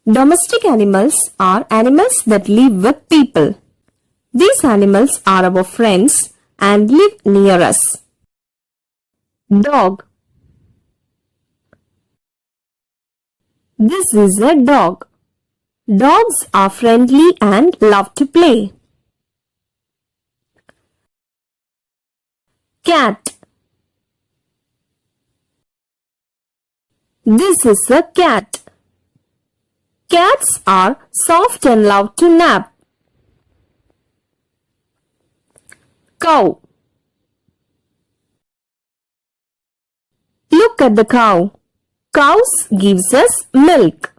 Domestic animals are animals that live with people. These animals are our friends and live near us. Dog. This is a dog. Dogs are friendly and love to play. Cat. This is a cat. Cats are soft and love to nap. Cow. Look at the cow. Cows gives us milk.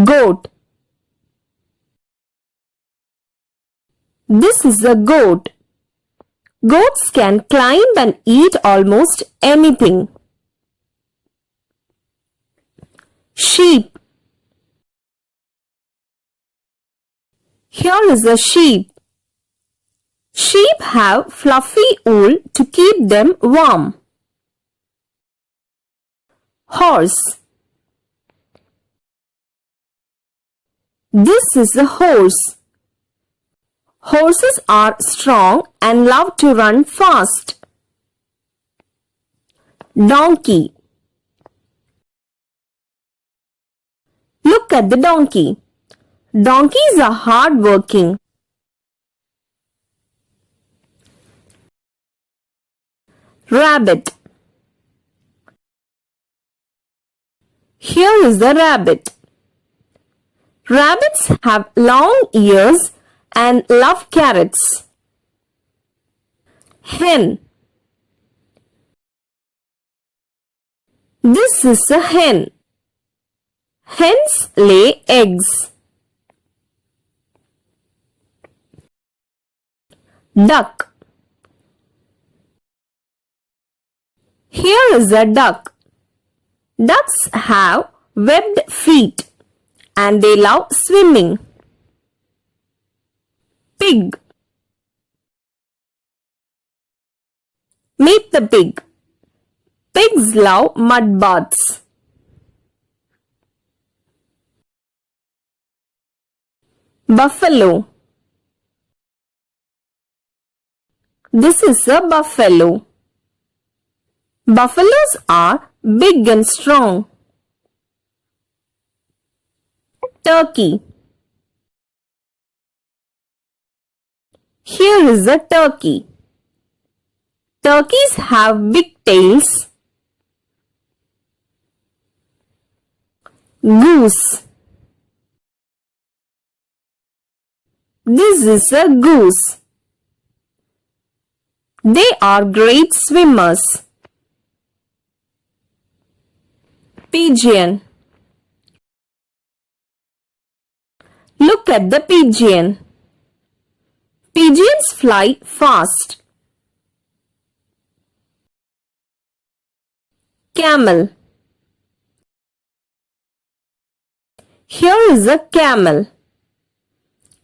Goat. This is a goat. Goats can climb and eat almost anything. Sheep. Here is a sheep. Sheep have fluffy wool to keep them warm. Horse. This is a horse. Horses are strong and love to run fast. Donkey. Look at the donkey. Donkeys are hard-working. Rabbit. Here is the rabbit. Rabbits have long ears and love carrots. Hen. This is a hen. Hens lay eggs. Duck. Here is a duck. Ducks have webbed feet and they love swimming. Pig. Meet the pig. Pigs love mud baths. Buffalo. This is a buffalo. Buffaloes are big and strong. Turkey. Here is a turkey. Turkeys have big tails. Goose. This is a goose. They are great swimmers. Pigeon. Look at the pigeon. Pigeons fly fast. Camel. Here is a camel.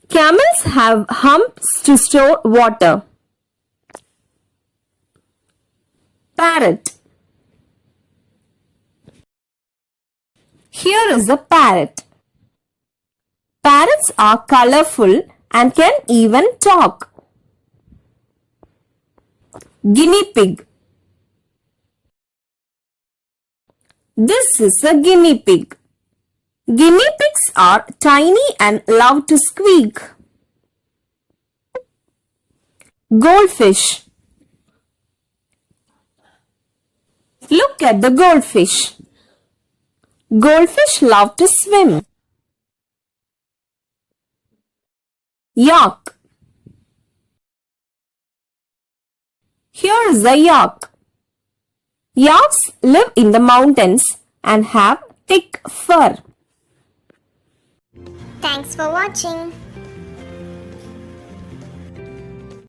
Camels have humps to store water. Parrot. Here is a parrot. Parrots are colorful and can even talk. Guinea pig. This is a guinea pig. Guinea pigs are tiny and love to squeak. Goldfish. Look at the goldfish. Goldfish love to swim. Yak. Here is a yak. Yaks live in the mountains and have thick fur. Thanks for watching.